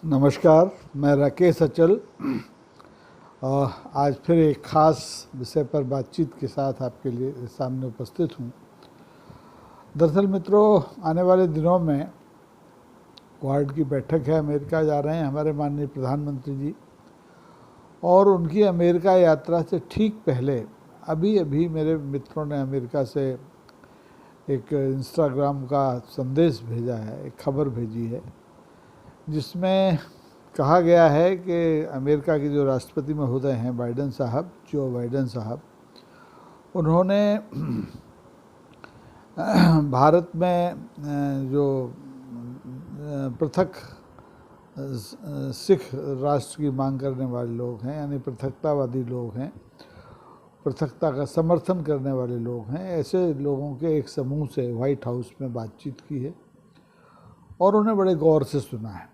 नमस्कार, मैं राकेश अचल आज फिर एक ख़ास विषय पर बातचीत के साथ आपके लिए सामने उपस्थित हूँ। दरअसल मित्रों, आने वाले दिनों में क्वाड की बैठक है, अमेरिका जा रहे हैं हमारे माननीय प्रधानमंत्री जी। और उनकी अमेरिका यात्रा से ठीक पहले अभी मेरे मित्रों ने अमेरिका से एक इंस्टाग्राम का संदेश भेजा है, एक खबर भेजी है, जिसमें कहा गया है कि अमेरिका के जो राष्ट्रपति महोदय हैं बाइडेन साहब, जो बाइडेन साहब, उन्होंने भारत में जो पृथक सिख राष्ट्र की मांग करने वाले लोग हैं, यानी पृथकतावादी लोग हैं, पृथकता का समर्थन करने वाले लोग हैं, ऐसे लोगों के एक समूह से व्हाइट हाउस में बातचीत की है और उन्हें बड़े गौर से सुना है।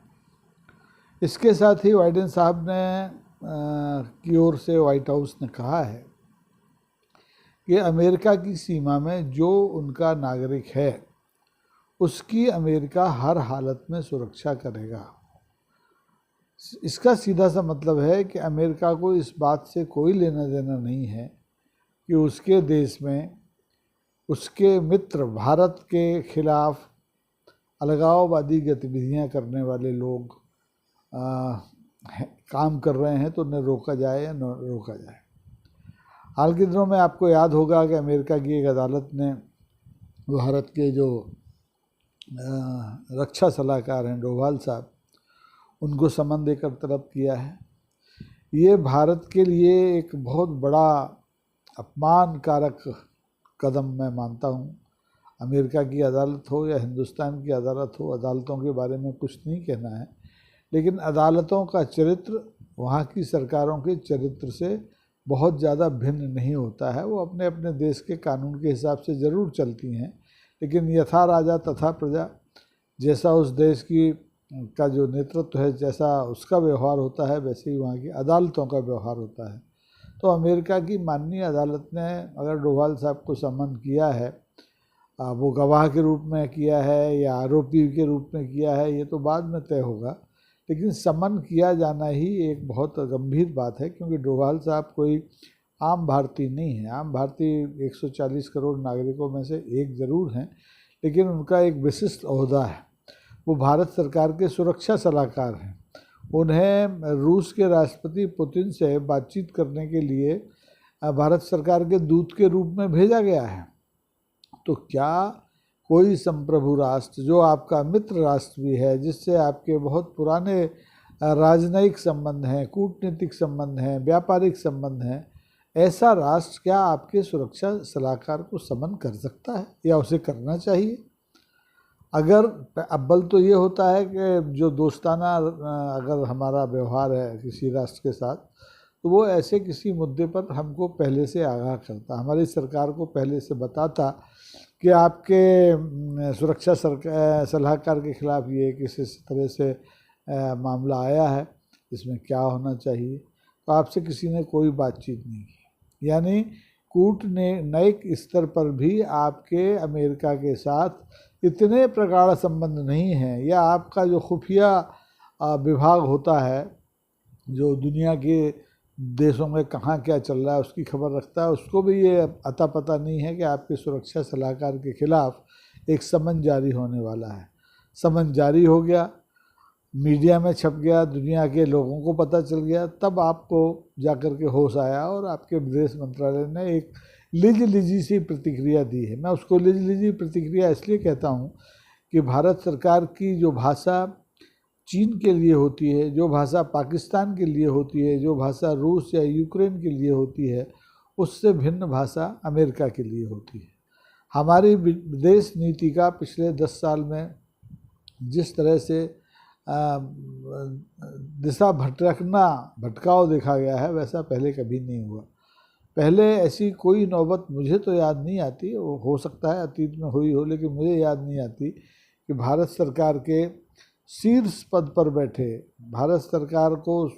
इसके साथ ही बाइडेन साहब ने की ओर से व्हाइट हाउस ने कहा है कि अमेरिका की सीमा में जो उनका नागरिक है उसकी अमेरिका हर हालत में सुरक्षा करेगा। इसका सीधा सा मतलब है कि अमेरिका को इस बात से कोई लेना देना नहीं है कि उसके देश में उसके मित्र भारत के खिलाफ अलगाववादी गतिविधियां करने वाले लोग काम कर रहे हैं तो उन्हें रोका जाए या न रोका जाए। हाल के दिनों में आपको याद होगा कि अमेरिका की एक अदालत ने भारत के जो रक्षा सलाहकार हैं डोभाल साहब, उनको समन देकर तलब किया है। ये भारत के लिए एक बहुत बड़ा अपमानकारक कदम मैं मानता हूँ। अमेरिका की अदालत हो या हिंदुस्तान की अदालत हो, अदालतों के बारे में कुछ नहीं कहना है, लेकिन अदालतों का चरित्र वहाँ की सरकारों के चरित्र से बहुत ज़्यादा भिन्न नहीं होता है। वो अपने अपने देश के कानून के हिसाब से ज़रूर चलती हैं, लेकिन यथा राजा तथा प्रजा, जैसा उस देश की का जो नेतृत्व है, जैसा उसका व्यवहार होता है, वैसे ही वहाँ की अदालतों का व्यवहार होता है। तो अमेरिका की माननीय अदालत ने अगर डोभाल साहब को समन किया है, वो गवाह के रूप में किया है या आरोपी के रूप में किया है, ये तो बाद में तय होगा, लेकिन समन किया जाना ही एक बहुत गंभीर बात है, क्योंकि डोभाल साहब कोई आम भारतीय नहीं है। आम भारतीय 140 करोड़ नागरिकों में से एक ज़रूर हैं, लेकिन उनका एक विशिष्ट ओहदा है। वो भारत सरकार के सुरक्षा सलाहकार हैं। उन्हें रूस के राष्ट्रपति पुतिन से बातचीत करने के लिए भारत सरकार के दूत के रूप में भेजा गया है। तो क्या कोई संप्रभु राष्ट्र, जो आपका मित्र राष्ट्र भी है, जिससे आपके बहुत पुराने राजनयिक संबंध हैं, कूटनीतिक संबंध हैं, व्यापारिक संबंध हैं, ऐसा राष्ट्र क्या आपके सुरक्षा सलाहकार को समन कर सकता है या उसे करना चाहिए? अगर अव्वल तो ये होता है कि जो दोस्ताना अगर हमारा व्यवहार है किसी राष्ट्र के साथ, तो वो ऐसे किसी मुद्दे पर हमको पहले से आगाह करता, हमारी सरकार को पहले से बताता कि आपके सुरक्षा सलाहकार के खिलाफ ये किसी तरह से मामला आया है, इसमें क्या होना चाहिए। तो आपसे किसी ने कोई बातचीत नहीं की, यानी कूटनीतिक स्तर पर भी आपके अमेरिका के साथ इतने प्रगाढ़ संबंध नहीं हैं, या आपका जो खुफिया विभाग होता है, जो दुनिया के देशों में कहाँ क्या चल रहा है उसकी खबर रखता है, उसको भी ये अता पता नहीं है कि आपके सुरक्षा सलाहकार के खिलाफ एक समन जारी होने वाला है। समन जारी हो गया, मीडिया में छप गया, दुनिया के लोगों को पता चल गया, तब आपको जाकर के होश आया और आपके विदेश मंत्रालय ने एक लिजी सी प्रतिक्रिया दी है। मैं उसको लिजी प्रतिक्रिया इसलिए कहता हूँ कि भारत सरकार की जो भाषा चीन के लिए होती है, जो भाषा पाकिस्तान के लिए होती है, जो भाषा रूस या यूक्रेन के लिए होती है, उससे भिन्न भाषा अमेरिका के लिए होती है। हमारी विदेश नीति का पिछले 10 साल में जिस तरह से दिशा भटकाव देखा गया है, वैसा पहले कभी नहीं हुआ। पहले ऐसी कोई नौबत मुझे तो याद नहीं आती, हो सकता है अतीत में हुई हो, लेकिन मुझे याद नहीं आती कि भारत सरकार के शीर्ष पद पर बैठे, भारत सरकार को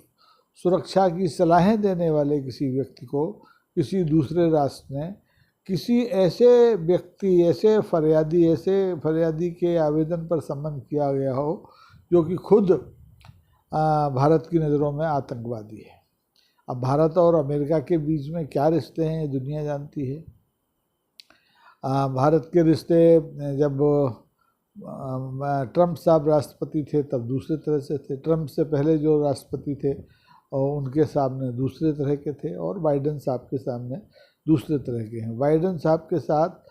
सुरक्षा की सलाहें देने वाले किसी व्यक्ति को किसी दूसरे राष्ट्र ने किसी ऐसे व्यक्ति, ऐसे फरियादी के आवेदन पर समन किया गया हो जो कि खुद भारत की नज़रों में आतंकवादी है। अब भारत और अमेरिका के बीच में क्या रिश्ते हैं ये दुनिया जानती है। भारत के रिश्ते जब ट्रंप साहब राष्ट्रपति थे तब दूसरे तरह से थे, ट्रंप से पहले जो राष्ट्रपति थे और उनके सामने दूसरे तरह के थे, और बाइडेन साहब के सामने दूसरे तरह के हैं। बाइडेन साहब के साथ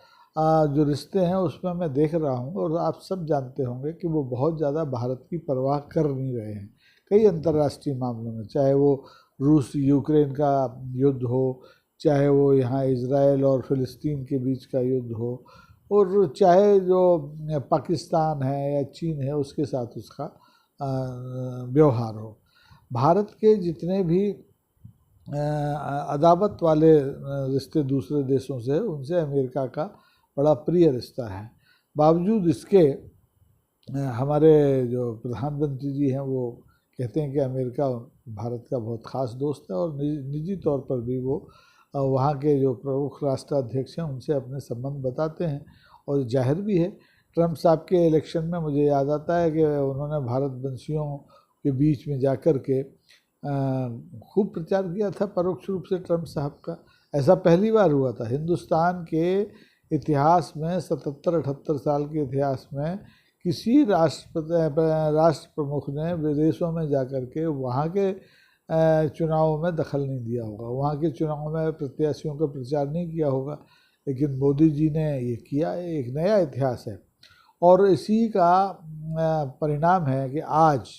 जो रिश्ते हैं उसमें मैं देख रहा हूँ, और आप सब जानते होंगे कि वो बहुत ज़्यादा भारत की परवाह कर नहीं रहे हैं कई अंतर्राष्ट्रीय मामलों में, चाहे वो रूस यूक्रेन का युद्ध हो, चाहे वो यहाँ इजराइल और फ़िलिस्तीन के बीच का युद्ध हो, और चाहे जो पाकिस्तान है या चीन है उसके साथ उसका व्यवहार हो। भारत के जितने भी अदावत वाले रिश्ते दूसरे देशों से, उनसे अमेरिका का बड़ा प्रिय रिश्ता है। बावजूद इसके हमारे जो प्रधानमंत्री जी हैं वो कहते हैं कि अमेरिका भारत का बहुत ख़ास दोस्त है, और निजी तौर पर भी वो वहाँ के जो प्रमुख राष्ट्राध्यक्ष हैं उनसे अपने संबंध बताते हैं, और जाहिर भी है। ट्रंप साहब के इलेक्शन में मुझे याद आता है कि उन्होंने भारतवंशियों के बीच में जाकर के खूब प्रचार किया था परोक्ष रूप से ट्रंप साहब का। ऐसा पहली बार हुआ था हिंदुस्तान के इतिहास में, 77-78 साल के इतिहास में किसी राष्ट्र प्रमुख ने विदेशों में जाकर के वहाँ के चुनावों में दखल नहीं दिया होगा, वहाँ के चुनावों में प्रत्याशियों का प्रचार नहीं किया होगा, लेकिन मोदी जी ने ये किया। एक नया इतिहास है, और इसी का परिणाम है कि आज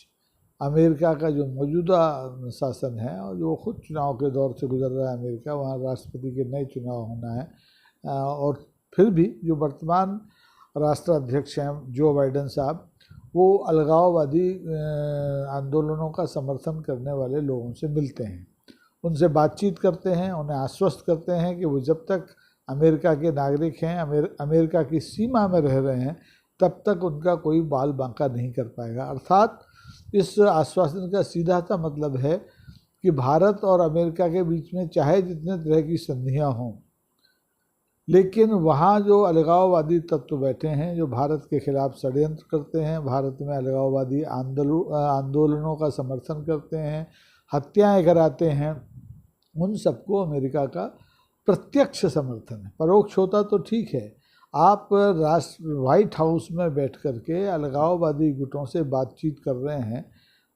अमेरिका का जो मौजूदा शासन है, और जो खुद चुनाव के दौर से गुजर रहा है अमेरिका, वहाँ राष्ट्रपति के नए चुनाव होना है, और फिर भी जो वर्तमान राष्ट्राध्यक्ष हैं जो बाइडेन साहब, वो अलगाववादी आंदोलनों का समर्थन करने वाले लोगों से मिलते हैं, उनसे बातचीत करते हैं, उन्हें आश्वस्त करते हैं कि वो जब तक अमेरिका के नागरिक हैं, अमेरिका की सीमा में रह रहे हैं, तब तक उनका कोई बाल बांका नहीं कर पाएगा। अर्थात इस आश्वासन का सीधा सा मतलब है कि भारत और अमेरिका के बीच में चाहे जितने तरह की संधियाँ हों, लेकिन वहाँ जो अलगाववादी तत्व बैठे हैं, जो भारत के खिलाफ षड्यंत्र करते हैं, भारत में अलगाववादी आंदोलनों का समर्थन करते हैं, हत्याएं कराते हैं, उन सबको अमेरिका का प्रत्यक्ष समर्थन है। परोक्ष होता तो ठीक है, आप व्हाइट हाउस में बैठ कर के अलगाववादी गुटों से बातचीत कर रहे हैं,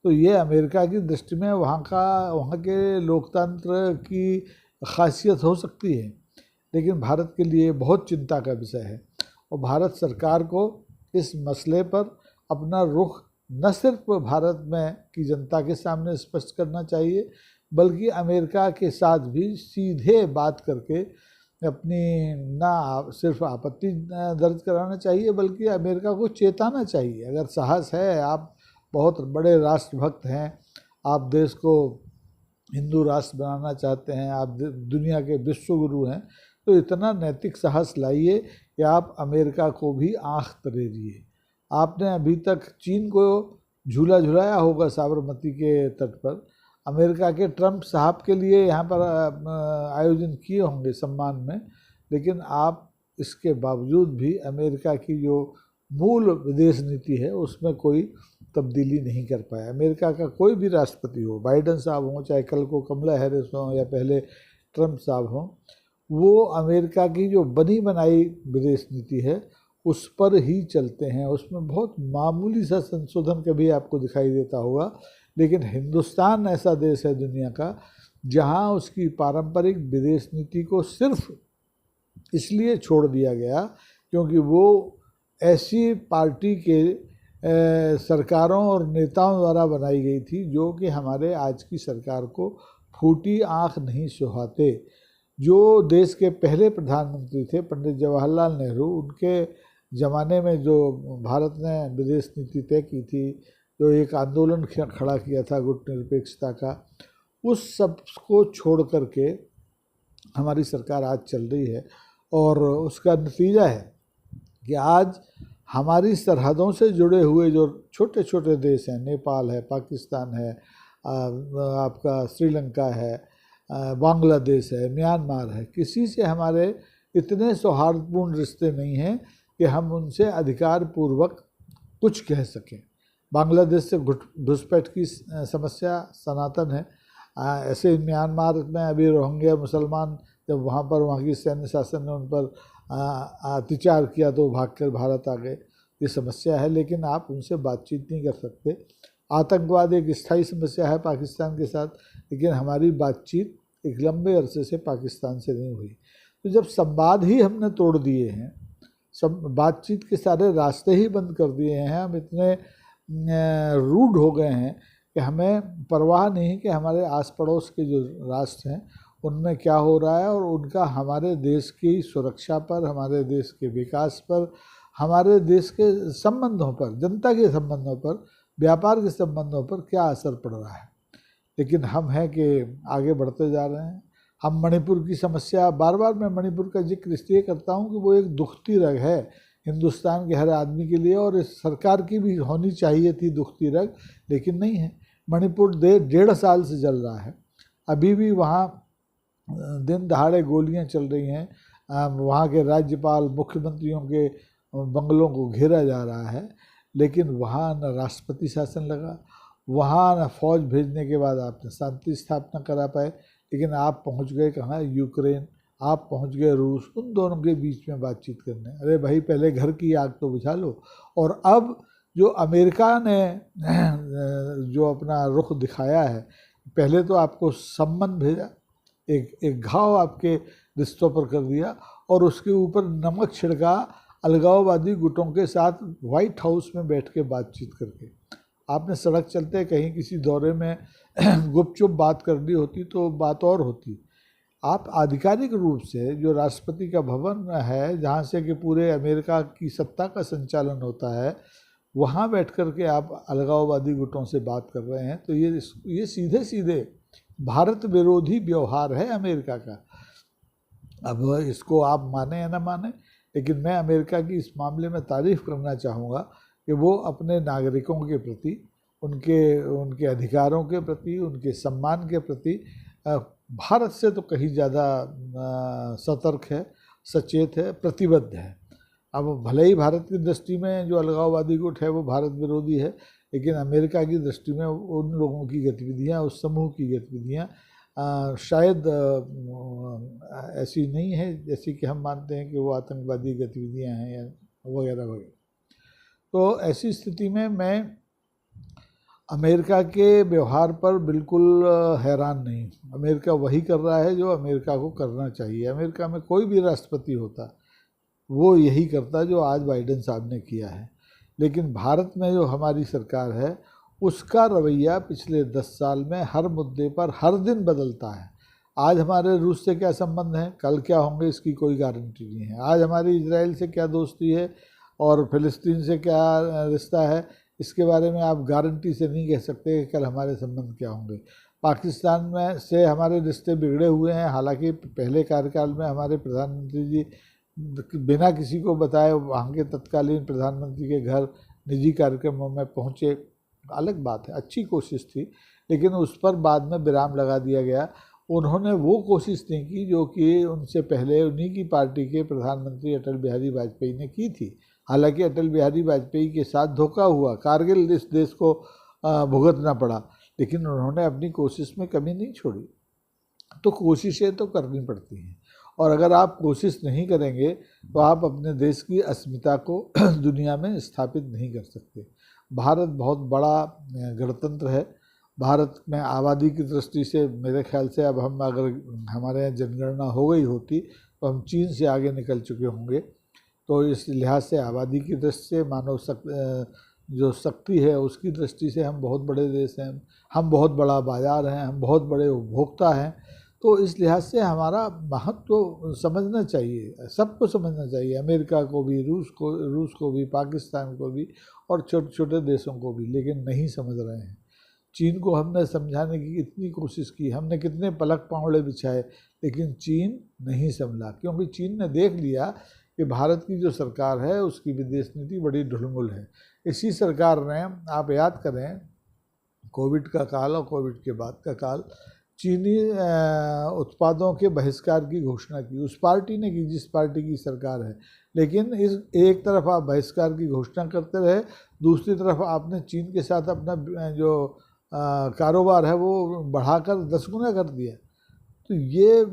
तो ये अमेरिका की दृष्टि में वहाँ के लोकतंत्र की खासियत हो सकती है, लेकिन भारत के लिए बहुत चिंता का विषय है। और भारत सरकार को इस मसले पर अपना रुख न सिर्फ भारत में की जनता के सामने स्पष्ट करना चाहिए, बल्कि अमेरिका के साथ भी सीधे बात करके अपनी ना सिर्फ आपत्ति दर्ज कराना चाहिए, बल्कि अमेरिका को चेताना चाहिए। अगर साहस है, आप बहुत बड़े राष्ट्रभक्त हैं, आप देश को हिंदू राष्ट्र बनाना चाहते हैं, आप दुनिया के विश्व गुरु हैं, तो इतना नैतिक साहस लाइए कि आप अमेरिका को भी आँख तरेजिए। आपने अभी तक चीन को झूला झुलाया होगा साबरमती के तट पर, अमेरिका के ट्रंप साहब के लिए यहाँ पर आयोजन किए होंगे सम्मान में, लेकिन आप इसके बावजूद भी अमेरिका की जो मूल विदेश नीति है उसमें कोई तब्दीली नहीं कर पाया। अमेरिका का कोई भी राष्ट्रपति हो, बाइडेन साहब हों, चाहे कल को कमला हैरिस हों या पहले ट्रंप साहब हों, वो अमेरिका की जो बनी बनाई विदेश नीति है उस पर ही चलते हैं। उसमें बहुत मामूली सा संशोधन कभी आपको दिखाई देता होगा, लेकिन हिंदुस्तान ऐसा देश है दुनिया का जहां उसकी पारंपरिक विदेश नीति को सिर्फ इसलिए छोड़ दिया गया क्योंकि वो ऐसी पार्टी के सरकारों और नेताओं द्वारा बनाई गई थी जो कि हमारे आज की सरकार को फूटी आँख नहीं सुहाते। जो देश के पहले प्रधानमंत्री थे पंडित जवाहरलाल नेहरू, उनके ज़माने में जो भारत ने विदेश नीति तय की थी, जो एक आंदोलन खड़ा किया था गुटनिरपेक्षता का, उस सब को छोड़ करके हमारी सरकार आज चल रही है। और उसका नतीजा है कि आज हमारी सरहदों से जुड़े हुए जो छोटे छोटे देश हैं, नेपाल है, पाकिस्तान है, आपका श्रीलंका है, बांग्लादेश है, म्यांमार है, किसी से हमारे इतने सौहार्दपूर्ण रिश्ते नहीं हैं कि हम उनसे अधिकार पूर्वक कुछ कह सकें। बांग्लादेश से घुसपैठ की समस्या सनातन है। ऐसे म्यांमार में अभी रोहिंग्या मुसलमान जब वहाँ पर वहाँ की सैन्य शासन ने उन पर अत्याचार किया तो भागकर भारत आ गए। ये समस्या है, लेकिन आप उनसे बातचीत नहीं कर सकते। आतंकवाद एक स्थायी समस्या है पाकिस्तान के साथ, लेकिन हमारी बातचीत एक लंबे अरसे से पाकिस्तान से नहीं हुई। तो जब संवाद ही हमने तोड़ दिए हैं, सब बातचीत के सारे रास्ते ही बंद कर दिए हैं, हम इतने रूड हो गए हैं कि हमें परवाह नहीं कि हमारे आस पड़ोस के जो राष्ट्र हैं उनमें क्या हो रहा है और उनका हमारे देश की सुरक्षा पर, हमारे देश के विकास पर, हमारे देश के संबंधों पर, जनता के संबंधों पर, व्यापार के संबंधों पर क्या असर पड़ रहा है। लेकिन हम हैं कि आगे बढ़ते जा रहे हैं। हम मणिपुर की समस्या, बार बार मैं मणिपुर का जिक्र इसलिए करता हूँ कि वो एक दुखती रग है हिंदुस्तान के हर आदमी के लिए, और इस सरकार की भी होनी चाहिए थी दुखती रग, लेकिन नहीं है। मणिपुर 1.5 साल से जल रहा है, अभी भी वहाँ दिन दहाड़े गोलियां चल रही हैं। वहाँ के राज्यपाल, मुख्यमंत्रियों के बंगलों को घेरा जा रहा है, लेकिन वहाँ न राष्ट्रपति शासन लगा, वहाँ न फौज भेजने के बाद आपने शांति स्थापना करा पाए। लेकिन आप पहुँच गए कहाँ? यूक्रेन, आप पहुँच गए रूस, उन दोनों के बीच में बातचीत करने। अरे भाई, पहले घर की आग तो बुझा लो। और अब जो अमेरिका ने जो अपना रुख दिखाया है, पहले तो आपको सम्मन भेजा, एक घाव आपके रिश्तों पर कर दिया, और उसके ऊपर नमक छिड़का अलगाववादी गुटों के साथ वाइट हाउस में बैठ के बातचीत करके। आपने सड़क चलते कहीं किसी दौरे में गुपचुप बात करनी होती तो बात और होती। आप आधिकारिक रूप से जो राष्ट्रपति का भवन है, जहाँ से कि पूरे अमेरिका की सत्ता का संचालन होता है, वहाँ बैठ कर के आप अलगाववादी गुटों से बात कर रहे हैं। तो ये सीधे सीधे भारत विरोधी व्यवहार है अमेरिका का। अब इसको आप माने या ना माने, लेकिन मैं अमेरिका की इस मामले में तारीफ़ करना चाहूँगा कि वो अपने नागरिकों के प्रति, उनके अधिकारों के प्रति, उनके सम्मान के प्रति भारत से तो कहीं ज़्यादा सतर्क है, सचेत है, प्रतिबद्ध है। अब भले ही भारत की दृष्टि में जो अलगाववादी गुट है वो भारत विरोधी है, लेकिन अमेरिका की दृष्टि में उन लोगों की गतिविधियाँ, उस समूह की गतिविधियाँ शायद ऐसी नहीं है जैसी कि हम मानते हैं कि वो आतंकवादी गतिविधियाँ हैं या वगैरह वगैरह। तो ऐसी स्थिति में मैं अमेरिका के व्यवहार पर बिल्कुल हैरान नहीं। अमेरिका वही कर रहा है जो अमेरिका को करना चाहिए। अमेरिका में कोई भी राष्ट्रपति होता वो यही करता जो आज बाइडेन साहब ने किया है। लेकिन भारत में जो हमारी सरकार है उसका रवैया पिछले 10 साल में हर मुद्दे पर हर दिन बदलता है। आज हमारे रूस से क्या संबंध है, कल क्या होंगे इसकी कोई गारंटी नहीं है। आज हमारी इजराइल से क्या दोस्ती है और फ़िलिस्तीन से क्या रिश्ता है, इसके बारे में आप गारंटी से नहीं कह सकते कि कल हमारे संबंध क्या होंगे। पाकिस्तान में से हमारे रिश्ते बिगड़े हुए हैं। हालांकि पहले कार्यकाल में हमारे प्रधानमंत्री जी बिना किसी को बताए वहाँ के तत्कालीन प्रधानमंत्री के घर निजी कार्यक्रमों में पहुँचे, अलग बात है, अच्छी कोशिश थी, लेकिन उस पर बाद में विराम लगा दिया गया। उन्होंने वो कोशिश नहीं की जो कि उनसे पहले उन्हीं की पार्टी के प्रधानमंत्री अटल बिहारी वाजपेयी ने की थी। हालांकि अटल बिहारी वाजपेयी के साथ धोखा हुआ, कारगिल इस देश को भुगतना पड़ा, लेकिन उन्होंने अपनी कोशिश में कमी नहीं छोड़ी। तो कोशिशें तो करनी पड़ती हैं, और अगर आप कोशिश नहीं करेंगे तो आप अपने देश की अस्मिता को दुनिया में स्थापित नहीं कर सकते। भारत बहुत बड़ा गणतंत्र है। भारत में आबादी की दृष्टि से मेरे ख्याल से अब हम, अगर हमारे यहाँ जनगणना हो गई होती तो हम चीन से आगे निकल चुके होंगे। तो इस लिहाज से आबादी की दृष्टि से, मानव जो शक्ति है उसकी दृष्टि से हम बहुत बड़े देश हैं, हम बहुत बड़ा बाज़ार हैं, हम बहुत बड़े उपभोक्ता हैं। तो इस लिहाज से हमारा महत्व समझना चाहिए, सबको समझना चाहिए, अमेरिका को भी, रूस को भी, पाकिस्तान को भी, और छोटे छोटे देशों को भी, लेकिन नहीं समझ रहे हैं। चीन को हमने समझाने की इतनी कोशिश की, हमने कितने पलक पांवड़े बिछाए, लेकिन चीन नहीं संभला, क्योंकि चीन ने देख लिया कि भारत की जो सरकार है उसकी विदेश नीति बड़ी ढुलमुल है। इसी सरकार ने, आप याद करें कोविड का काल और कोविड के बाद का काल, चीनी उत्पादों के बहिष्कार की घोषणा की। उस पार्टी ने की जिस पार्टी की सरकार है। लेकिन इस एक तरफ आप बहिष्कार की घोषणा करते रहे, दूसरी तरफ आपने चीन के साथ अपना जो कारोबार है वो बढ़ाकर 10 गुना कर दिया। तो ये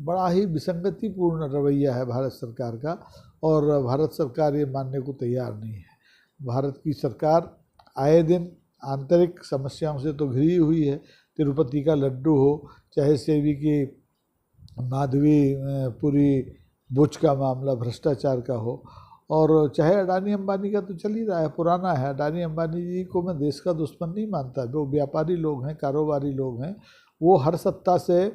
बड़ा ही विसंगतिपूर्ण रवैया है भारत सरकार का, और भारत सरकार ये मानने को तैयार नहीं है। भारत की सरकार आए दिन आंतरिक समस्याओं से तो घिरी हुई है। तिरुपति का लड्डू हो, चाहे सेवी की माधवी पूरी बुच का मामला भ्रष्टाचार का हो, और चाहे अडानी अंबानी का तो चल ही रहा है, पुराना है। अडानी अंबानी जी को मैं देश का दुश्मन नहीं मानता, वो व्यापारी लोग हैं, कारोबारी लोग हैं, वो हर सत्ता से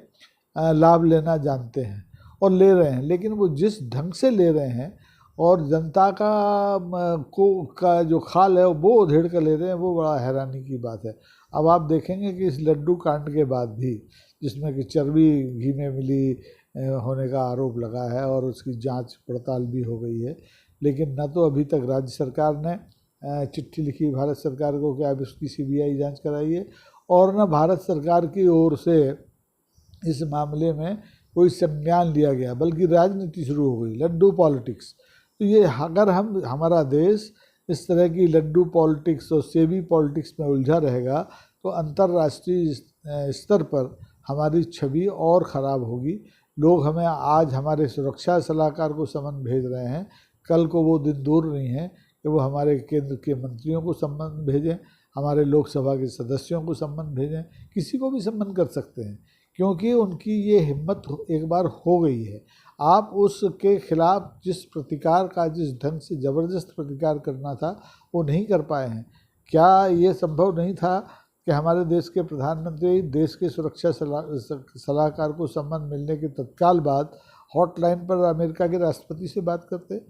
लाभ लेना जानते हैं और ले रहे हैं। लेकिन वो जिस ढंग से ले रहे हैं और जनता का जो खाल है वो उधेड़ कर ले रहे हैं, वो बड़ा हैरानी की बात है। अब आप देखेंगे कि इस लड्डू कांड के बाद भी, जिसमें कि चर्बी घी में मिली होने का आरोप लगा है और उसकी जांच पड़ताल भी हो गई है, लेकिन न तो अभी तक राज्य सरकार ने चिट्ठी लिखी भारत सरकार को कि आप इसकी CBI जांच कराइए, और न भारत सरकार की ओर से इस मामले में कोई संज्ञान लिया गया, बल्कि राजनीति शुरू हो गई, लड्डू पॉलिटिक्स। तो ये अगर हमारा देश इस तरह की लड्डू पॉलिटिक्स और सेबी पॉलिटिक्स में उलझा रहेगा तो अंतर्राष्ट्रीय स्तर पर हमारी छवि और ख़राब होगी। लोग हमें आज हमारे सुरक्षा सलाहकार को समन भेज रहे हैं, कल को वो दिन दूर नहीं है कि वो हमारे केंद्र के मंत्रियों को सम्मन भेजें, हमारे लोकसभा के सदस्यों को सम्मन भेजें, किसी को भी सम्मन कर सकते हैं, क्योंकि उनकी ये हिम्मत एक बार हो गई है। आप उसके खिलाफ जिस प्रतिकार का, जिस ढंग से ज़बरदस्त प्रतिकार करना था, वो नहीं कर पाए हैं। क्या ये संभव नहीं था कि हमारे देश के प्रधानमंत्री देश के सुरक्षा सलाहकार को सम्मान मिलने के तत्काल बाद हॉटलाइन पर अमेरिका के राष्ट्रपति से बात करते,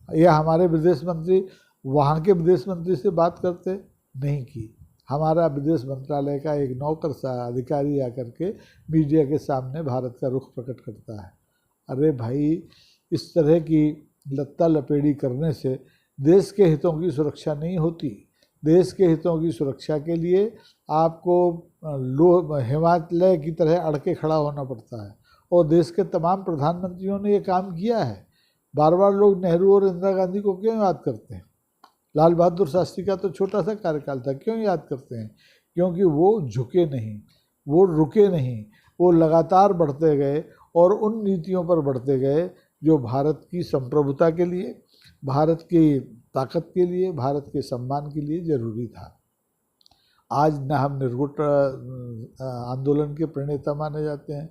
या हमारे विदेश मंत्री वहाँ के विदेश मंत्री से बात करते? नहीं की। हमारा विदेश मंत्रालय का एक नौकर सा अधिकारी आकर के मीडिया के सामने भारत का रुख प्रकट करता है। अरे भाई, इस तरह की लत्ता लपेड़ी करने से देश के हितों की सुरक्षा नहीं होती। देश के हितों की सुरक्षा के लिए आपको हिमालय की तरह अड़ के खड़ा होना पड़ता है, और देश के तमाम प्रधानमंत्रियों ने ये काम किया है। बार बार लोग नेहरू और इंदिरा गांधी को क्यों याद करते हैं? लाल बहादुर शास्त्री का तो छोटा सा कार्यकाल था, क्यों याद करते हैं? क्योंकि वो झुके नहीं, वो रुके नहीं, वो लगातार बढ़ते गए और उन नीतियों पर बढ़ते गए जो भारत की संप्रभुता के लिए, भारत की ताकत के लिए, भारत के सम्मान के लिए ज़रूरी था। आज ना हम निर्गुट आंदोलन के प्रणेता माने जाते हैं,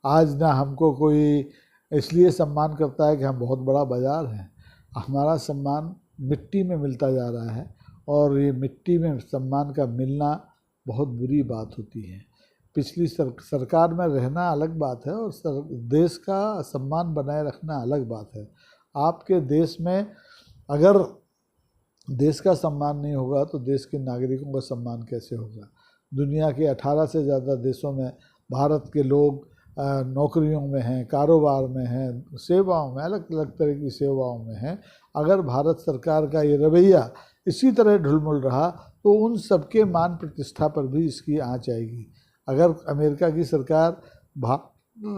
आज ना हमको कोई इसलिए सम्मान करता है कि हम बहुत बड़ा बाज़ार हैं। हमारा सम्मान मिट्टी में मिलता जा रहा है, और ये मिट्टी में सम्मान का मिलना बहुत बुरी बात होती है। पिछली सरकार में रहना अलग बात है, और देश का सम्मान बनाए रखना अलग बात है। आपके देश में अगर देश का सम्मान नहीं होगा तो देश के नागरिकों का सम्मान कैसे होगा? दुनिया के 18 से ज़्यादा देशों में भारत के लोग नौकरियों में हैं, कारोबार में हैं, सेवाओं में, अलग अलग तरह की सेवाओं में हैं। अगर भारत सरकार का ये रवैया इसी तरह ढुलमुल रहा तो उन सबके मान प्रतिष्ठा पर भी इसकी आँच आएगी। अगर अमेरिका की सरकार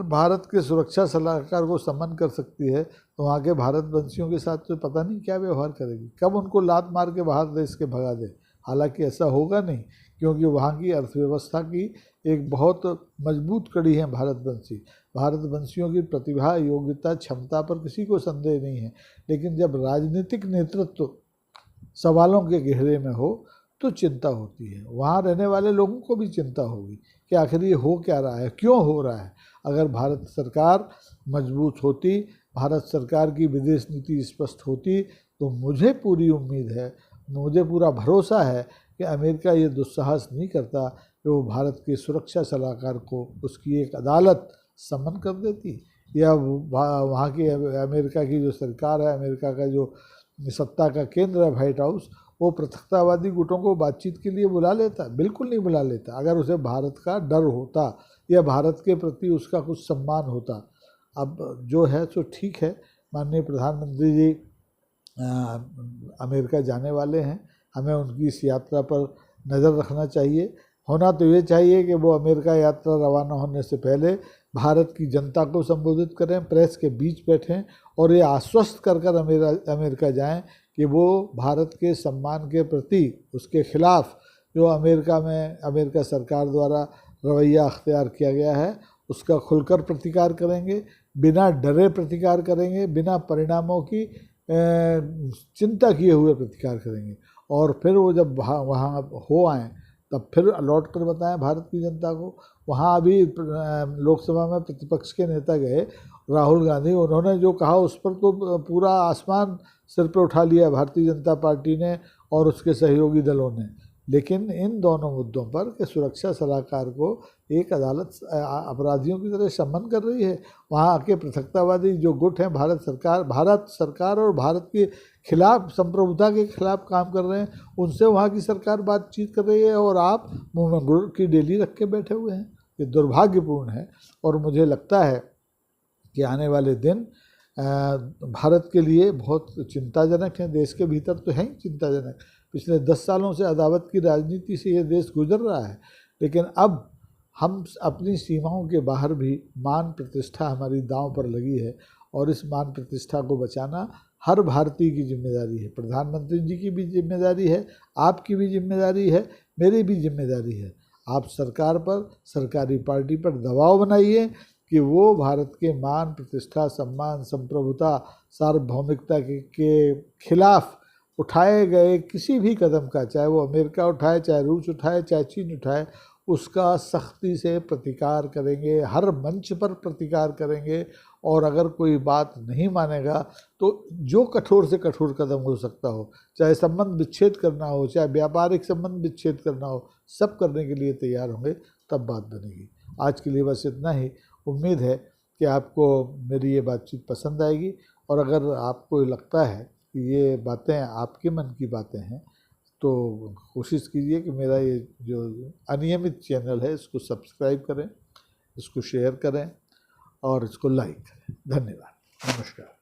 भारत के सुरक्षा सलाहकार को सम्मन कर सकती है तो वहाँ के भारतवंशियों के साथ तो पता नहीं क्या व्यवहार करेगी, कब उनको लात मार के बाहर देश के भगा दे। हालांकि ऐसा होगा नहीं, क्योंकि वहाँ की अर्थव्यवस्था की एक बहुत मजबूत कड़ी है भारतवंशी। भारतवंशियों की प्रतिभा, योग्यता, क्षमता पर किसी को संदेह नहीं है, लेकिन जब राजनीतिक नेतृत्व सवालों के घेरे में हो तो चिंता होती है। वहाँ रहने वाले लोगों को भी चिंता होगी कि आखिर ये हो क्या रहा है, क्यों हो रहा है। अगर भारत सरकार मजबूत होती, भारत सरकार की विदेश नीति स्पष्ट होती, तो मुझे पूरी उम्मीद है, मुझे पूरा भरोसा है कि अमेरिका ये दुस्साहस नहीं करता कि वो भारत के सुरक्षा सलाहकार को उसकी एक अदालत सम्मन कर देती, या वहाँ की अमेरिका की जो सरकार है, अमेरिका का जो सत्ता का केंद्र है व्हाइट हाउस, वो पृथकतावादी गुटों को बातचीत के लिए बुला लेता? बिल्कुल नहीं बुला लेता। अगर उसे भारत का डर होता या भारत के प्रति उसका कुछ सम्मान होता। अब जो है सो ठीक है, माननीय प्रधानमंत्री जी अमेरिका जाने वाले हैं, हमें उनकी इस यात्रा पर नज़र रखना चाहिए। होना तो ये चाहिए कि वो अमेरिका यात्रा रवाना होने से पहले भारत की जनता को संबोधित करें, प्रेस के बीच बैठें और ये आश्वस्त कर कर अमेरिका जाएं कि वो भारत के सम्मान के प्रति उसके खिलाफ जो अमेरिका सरकार द्वारा रवैया अख्तियार किया गया है उसका खुलकर प्रतिकार करेंगे, बिना डरे प्रतिकार करेंगे, बिना परिणामों की चिंता किए हुए प्रतिकार करेंगे। और फिर वो जब वहाँ हो आएँ तब फिर लौट कर बताएं भारत की जनता को। वहाँ अभी लोकसभा में प्रतिपक्ष के नेता गए राहुल गांधी, उन्होंने जो कहा उस पर तो पूरा आसमान सिर पर उठा लिया भारतीय जनता पार्टी ने और उसके सहयोगी दलों ने। लेकिन इन दोनों मुद्दों पर कि सुरक्षा सलाहकार को एक अदालत अपराधियों की तरह सम्मन कर रही है, वहाँ आके पृथकतावादी जो गुट हैं भारत सरकार और भारत के खिलाफ, संप्रभुता के खिलाफ काम कर रहे हैं, उनसे वहाँ की सरकार बातचीत कर रही है और आप मुँह में गुड़ की डेली रख के बैठे हुए हैं। ये दुर्भाग्यपूर्ण है और मुझे लगता है कि आने वाले दिन भारत के लिए बहुत चिंताजनक हैं। देश के भीतर तो हैं ही चिंताजनक, पिछले 10 सालों से अदावत की राजनीति से ये देश गुजर रहा है, लेकिन अब हम अपनी सीमाओं के बाहर भी मान प्रतिष्ठा हमारी दांव पर लगी है और इस मान प्रतिष्ठा को बचाना हर भारतीय की जिम्मेदारी है। प्रधानमंत्री जी की भी जिम्मेदारी है, आपकी भी जिम्मेदारी है, मेरी भी जिम्मेदारी है। आप सरकार पर, सरकारी पार्टी पर दबाव बनाइए कि वो भारत के मान प्रतिष्ठा, सम्मान, संप्रभुता, सार्वभौमिकता के खिलाफ उठाए गए किसी भी कदम का, चाहे वो अमेरिका उठाए, चाहे रूस उठाए, चाहे चीन उठाए, उसका सख्ती से प्रतिकार करेंगे, हर मंच पर प्रतिकार करेंगे। और अगर कोई बात नहीं मानेगा तो जो कठोर से कठोर कदम हो सकता हो, चाहे संबंध विच्छेद करना हो, चाहे व्यापारिक संबंध विच्छेद करना हो, सब करने के लिए तैयार होंगे, तब बात बनेगी। आज के लिए बस इतना ही। उम्मीद है कि आपको मेरी ये बातचीत पसंद आएगी और अगर आपको लगता है कि ये बातें आपके मन की बातें हैं तो कोशिश कीजिए कि मेरा ये जो अनियमित चैनल है इसको सब्सक्राइब करें, इसको शेयर करें और इसको लाइक करें। धन्यवाद, नमस्कार।